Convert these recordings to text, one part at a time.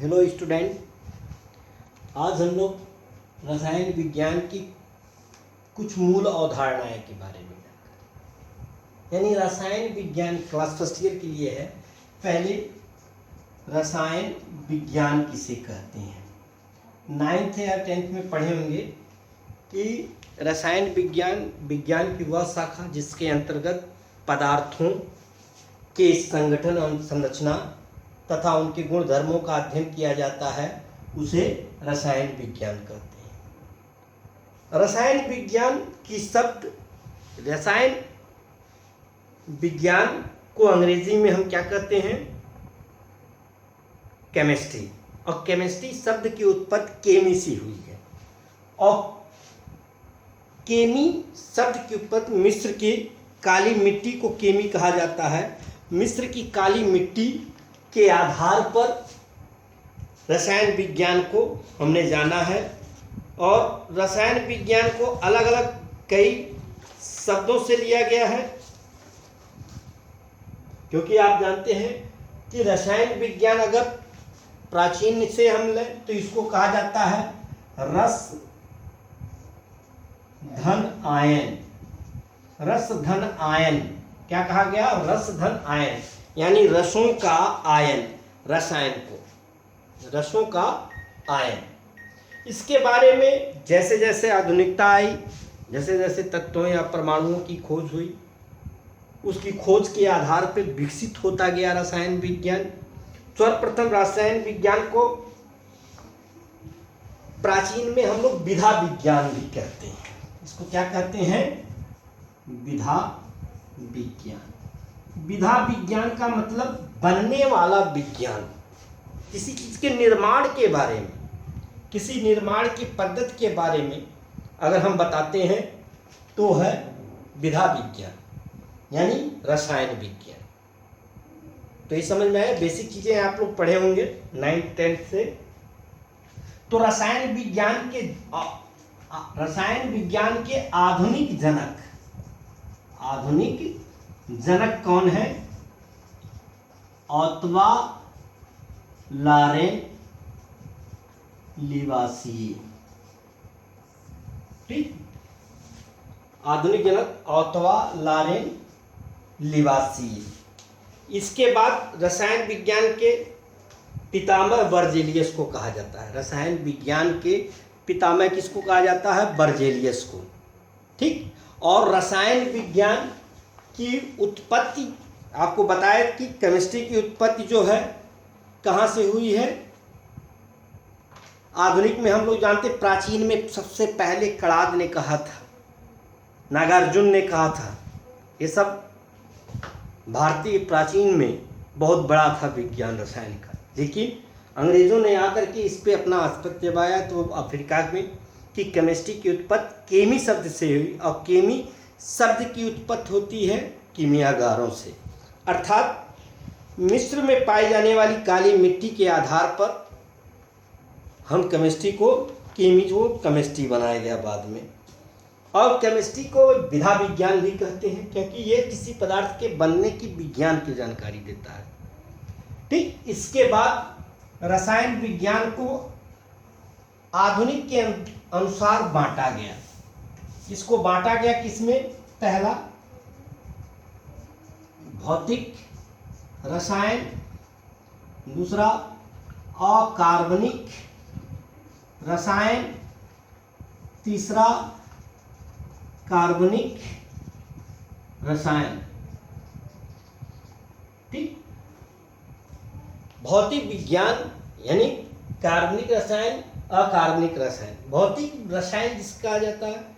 Hello student, आज हम लोग रसायन विज्ञान की कुछ मूल अवधारणाएं के बारे में यानी रसायन विज्ञान क्लास फर्स्ट ईयर के लिए है। पहले रसायन विज्ञान किसे कहते हैं, 9th या 10th में पढ़े होंगे कि रसायन विज्ञान की वह शाखा जिसके अंतर्गत पदार्थों के संगठन और संरचना तथा उनके गुण धर्मों का अध्ययन किया जाता है, उसे रसायन विज्ञान कहते हैं। रसायन विज्ञान को अंग्रेजी में हम क्या कहते हैं, केमिस्ट्री। और केमिस्ट्री शब्द की उत्पत्ति केमी से हुई है और केमी शब्द की उत्पत्ति मिस्र की काली मिट्टी को केमी कहा जाता है। मिस्र की काली मिट्टी के आधार पर रसायन विज्ञान को हमने जाना है और रसायन विज्ञान को अलग अलग कई शब्दों से लिया गया है, क्योंकि आप जानते हैं कि रसायन विज्ञान अगर प्राचीन से हम लें तो इसको कहा जाता है रस धन आयन। क्या कहा गया? रस धन आयन, यानी रसों का आयन, रसायन को रसों का आयन। इसके बारे में जैसे जैसे आधुनिकता आई, जैसे जैसे तत्वों या परमाणुओं की खोज हुई, उसकी खोज के आधार पर विकसित होता गया रसायन विज्ञान। सर्वप्रथम रसायन विज्ञान को प्राचीन में हम लोग विधा विज्ञान भी कहते हैं। इसको क्या कहते हैं? विधा विज्ञान। विधा विज्ञान का मतलब बनने वाला विज्ञान, किसी चीज के निर्माण के बारे में, किसी निर्माण की पद्धति के बारे में अगर हम बताते हैं तो है विधा विज्ञान, यानी रसायन विज्ञान। तो ये समझ में आया, बेसिक चीजें आप लोग पढ़े होंगे 9th 10th से। तो रसायन विज्ञान के आधुनिक जनक कौन है? ऑत्वा लारेन लिवासिए। ठीक, आधुनिक जनक ऑत्वा लारेन लिवासिए। इसके बाद रसायन विज्ञान के पितामह बर्जेलियस को कहा जाता है। रसायन विज्ञान के पितामह किसको कहा जाता है? बर्जेलियस को। ठीक, और रसायन विज्ञान की उत्पत्ति आपको बताया कि केमिस्ट्री की उत्पत्ति जो है कहाँ से हुई है। आधुनिक में हम लोग जानते, प्राचीन में सबसे पहले कणाद ने कहा था, नागार्जुन ने कहा था। ये सब भारतीय प्राचीन में बहुत बड़ा था विज्ञान रसायन का, लेकिन अंग्रेजों ने आकर के इस पे अपना आधिपत्य जमाया तो अफ्रीका में कि केमिस्ट्री की उत्पत्ति केमी शब्द से हुई और केमी शब्द की उत्पत्ति होती है कीमियागारों से। अर्थात मिस्र में पाई जाने वाली काली मिट्टी के आधार पर हम केमिस्ट्री को केमिस्ट्री बनाया गया बाद में। और केमिस्ट्री को विधा विज्ञान भी कहते हैं, क्योंकि ये किसी पदार्थ के बनने की विज्ञान की जानकारी देता है। ठीक, इसके बाद रसायन विज्ञान को आधुनिक के अनुसार बांटा गया। इसको बांटा गया किसमें? पहला भौतिक रसायन, दूसरा अकार्बनिक रसायन, तीसरा कार्बनिक रसायन। ठीक, भौतिक विज्ञान यानी कार्बनिक रसायन, अकार्बनिक रसायन। भौतिक रसायन जिसका कहा जाता है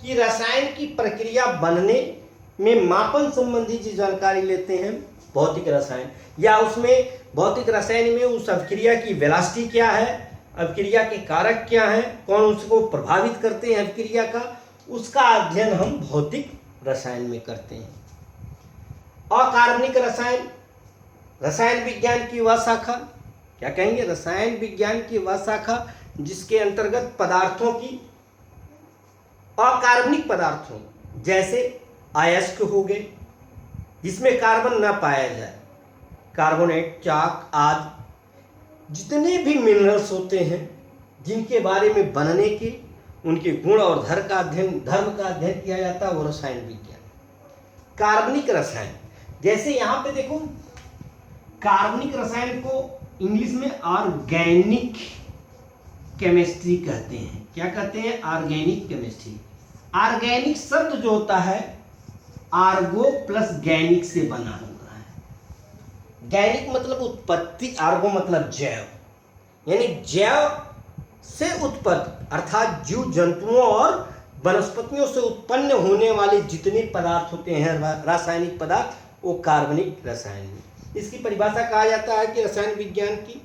कि रसायन की प्रक्रिया बनने में मापन संबंधी जो जानकारी लेते हैं भौतिक रसायन, या उसमें भौतिक रसायन में उस अभिक्रिया की वेलोसिटी क्या है, अभिक्रिया के कारक क्या हैं, कौन उसको प्रभावित करते हैं अभिक्रिया का, उसका अध्ययन हम भौतिक रसायन में करते हैं। अकार्बनिक रसायन, रसायन विज्ञान की वह शाखा, क्या कहेंगे? रसायन विज्ञान की वह शाखा जिसके अंतर्गत पदार्थों की, अकार्बनिक पदार्थों जैसे अयस्क हो गए जिसमें कार्बन न पाया जाए, कार्बोनेट, चाक आदि, जितने भी मिनरल्स होते हैं जिनके बारे में बनने के, उनके गुण और धर्म का अध्ययन किया जाता है, वो रसायन विज्ञान। कार्बनिक रसायन, जैसे यहाँ पे देखो, कार्बनिक रसायन को इंग्लिश में ऑर्गेनिक केमिस्ट्री कहते हैं। क्या कहते हैं? Organic chemistry. ऑर्गेनिक शब्द जो होता है आर्गो प्लस गैनिक से बना होता है। गैनिक मतलब उत्पत्ति, आर्गो मतलब जैव, यानी जैव से उत्पन्न, अर्थात जीव जंतुओं और वनस्पतियों से उत्पन्न होने वाले जितने पदार्थ होते हैं रासायनिक पदार्थ, वो कार्बनिक रसायन। इसकी परिभाषा कहा जाता है कि रसायन विज्ञान की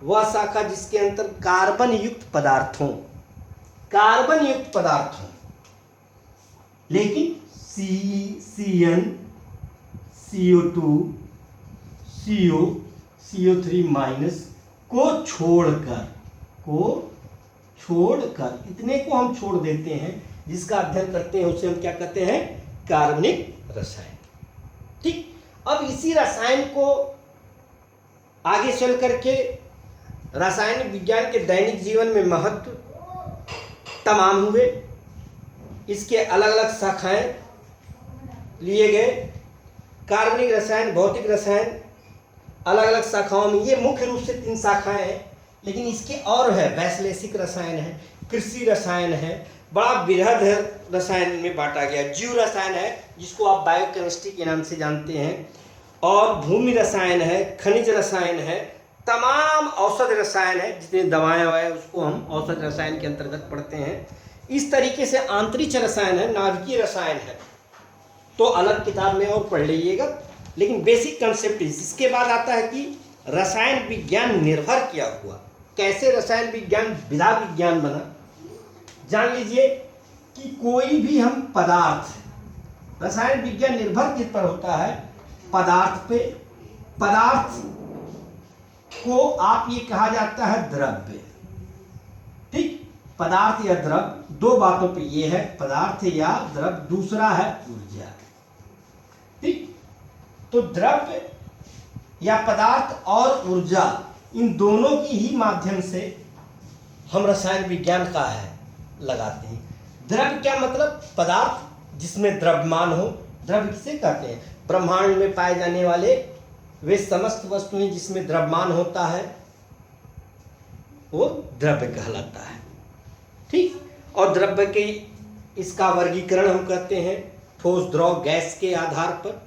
वह शाखा जिसके अंतर कार्बन युक्त पदार्थों, लेकिन CN, CO2, CO, CO3 minus को छोड़कर इतने को हम छोड़ देते हैं, जिसका अध्ययन करते हैं उसे हम क्या कहते हैं? कार्बनिक रसायन। ठीक। अब इसी रसायन को आगे चल करके रासायनिक विज्ञान के दैनिक जीवन में महत्व तमाम हुए। इसके अलग अलग शाखाएं लिए गए। कार्बनिक रसायन, भौतिक रसायन, अलग अलग शाखाओं में, ये मुख्य रूप से 3 शाखाएं हैं, लेकिन इसके और है। वैश्लेषिक रसायन है, कृषि रसायन है, बड़ा बृहद रसायन में बांटा गया। जीव रसायन है जिसको आप बायोकेमिस्ट्री के नाम से जानते हैं, और भूमि रसायन है, खनिज रसायन है, तमाम औषध रसायन है, जितने दवाएं हैं उसको हम औषध रसायन के अंतर्गत पढ़ते हैं। इस तरीके से आंतरिक रसायन है, नाभिकीय रसायन है, तो अलग किताब में और पढ़ लीजिएगा, लेकिन बेसिक कंसेप्ट। इसके बाद आता है कि रसायन विज्ञान निर्भर क्या हुआ, कैसे रसायन विज्ञान विधा विज्ञान बना। जान लीजिए कि कोई भी हम पदार्थ, रसायन विज्ञान निर्भर किस पर होता है? पदार्थ पे। पदार्थ को आप ये कहा जाता है द्रव्य। ठीक। पदार्थ या द्रव्य, 2 बातों पे ये है, पदार्थ या द्रव्य, दूसरा है ऊर्जा। ठीक। तो द्रव्य या पदार्थ और ऊर्जा, इन दोनों की ही माध्यम से हम रसायन विज्ञान का है लगाते हैं। द्रव्य क्या मतलब? पदार्थ जिसमें द्रव्यमान हो। द्रव्य किसे कहते हैं? ब्रह्मांड में पाए जाने वाले वे समस्त वस्तुएं जिसमें द्रव्यमान होता है, वो द्रव्य कहलाता है। ठीक। और द्रव्य के इसका वर्गीकरण हम कहते हैं ठोस, द्रव, गैस के आधार पर।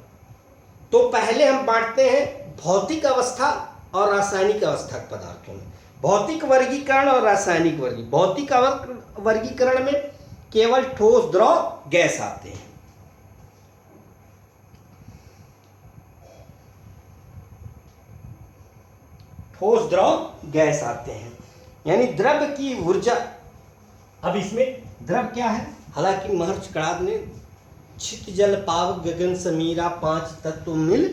तो पहले हम बांटते हैं भौतिक अवस्था और रासायनिक अवस्था के पदार्थों में। भौतिक वर्गीकरण और रासायनिक वर्गीकरण। भौतिक वर्गीकरण में केवल ठोस, द्रव, गैस आते हैं। ठोस, द्रव, गैस आते हैं, यानी द्रव्य की ऊर्जा। अब इसमें द्रव्य क्या है? हालांकि महर्षि कणाद ने छित जल पावक गगन समीरा 5 तत्व मिल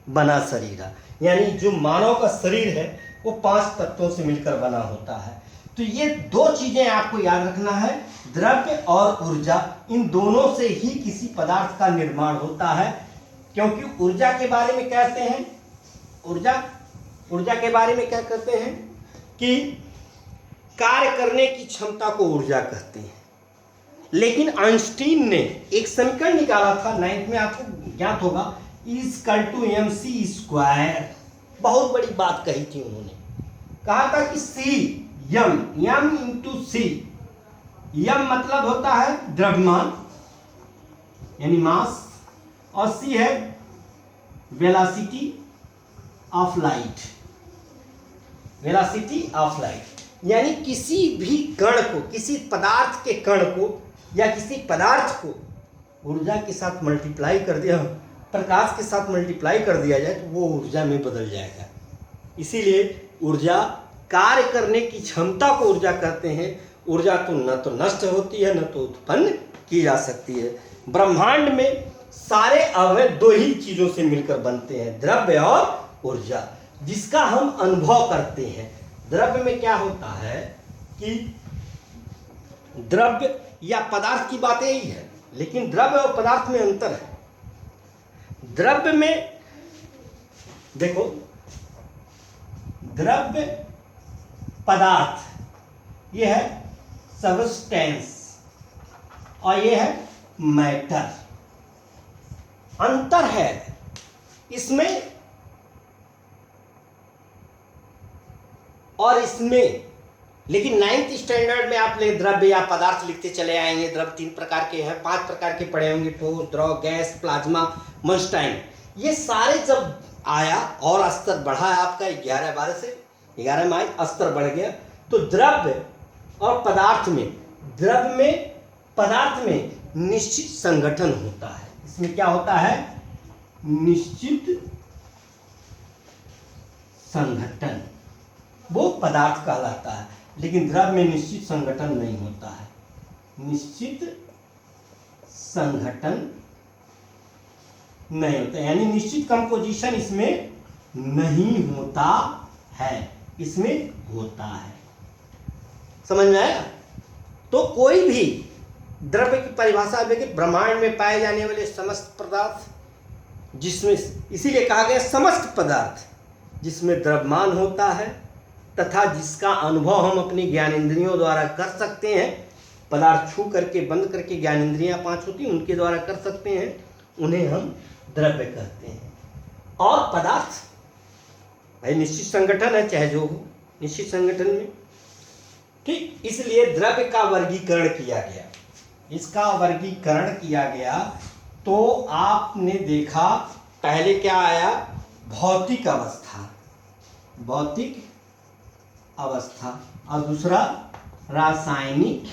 बना शरीरा, यानी जो मानव का शरीर है वो 5 तत्वों से मिलकर बना होता है। तो ये 2 चीजें आपको याद रखना है, द्रव्य और ऊर्जा। इन दोनों से ही किसी पदार्थ का निर्माण होता है। क्योंकि ऊर्जा के बारे में कहते हैं, ऊर्जा के बारे में क्या कहते हैं कि कार्य करने की क्षमता को ऊर्जा कहते हैं। लेकिन आइंस्टीन ने एक समीकरण निकाला था 9th में, आपको ज्ञात होगा, E=mc²। बहुत बड़ी बात कही थी उन्होंने। कहा था कि m/c, m मतलब होता है द्रव्यमान यानी मास, और c है वेलोसिटी ऑफ लाइट। यानी किसी भी कण को, किसी पदार्थ के कण को या किसी पदार्थ को ऊर्जा के साथ मल्टीप्लाई कर दिया, प्रकाश के साथ मल्टीप्लाई कर दिया जाए तो वो ऊर्जा में बदल जाएगा। इसीलिए ऊर्जा, कार्य करने की क्षमता को ऊर्जा कहते हैं। ऊर्जा तो न तो नष्ट होती है, न तो उत्पन्न की जा सकती है। ब्रह्मांड में सारे अवयव 2 ही चीजों से मिलकर बनते हैं, द्रव्य और ऊर्जा, जिसका हम अनुभव करते हैं। द्रव्य में क्या होता है कि द्रव्य या पदार्थ की बात यही है, लेकिन द्रव्य और पदार्थ में अंतर है। द्रव्य में देखो, द्रव्य पदार्थ, ये है सबस्टेंस और ये है मैटर। अंतर है इसमें और इसमें, लेकिन 9th स्टैंडर्ड में आप द्रव्य या पदार्थ लिखते चले आएंगे। द्रव्य 3 प्रकार के हैं, 5 प्रकार के पढ़े होंगे, ठोस, द्रव, गैस, प्लाज्मा, मॉइस्चर। ये सारे जब आया और स्तर बढ़ा है आपका 11-12 से 11 में स्तर बढ़ गया, तो द्रव्य और पदार्थ में, द्रव्य में, पदार्थ में निश्चित संगठन होता है। इसमें क्या होता है? निश्चित संगठन, वो पदार्थ कहलाता है। लेकिन द्रव्य में निश्चित संगठन नहीं होता है, निश्चित संगठन नहीं होता, यानी निश्चित कंपोजिशन इसमें नहीं होता है, इसमें होता है। समझ में आया? तो कोई भी द्रव्य की परिभाषा देखिए, ब्रह्मांड में पाए जाने वाले समस्त पदार्थ, जिसमें, इसीलिए कहा गया समस्त पदार्थ जिसमें द्रव्यमान होता है तथा जिसका अनुभव हम अपनी ज्ञानेंद्रियों द्वारा कर सकते हैं। पदार्थ छू करके, बंद करके ज्ञानेंद्रियां 5 होती हैं, उनके द्वारा कर सकते हैं, उन्हें हम द्रव्य कहते हैं। और पदार्थ भाई निश्चित संगठन है, चाहे जो हो, निश्चित संगठन में, ठीक। इसलिए द्रव्य का वर्गीकरण किया गया, इसका वर्गीकरण किया गया। तो आपने देखा पहले क्या आया? भौतिक अवस्था, भौतिक अवस्था, और दूसरा रासायनिक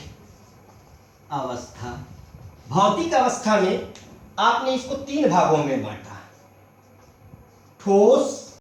अवस्था। भौतिक अवस्था में आपने इसको 3 भागों में बांटा, ठोस,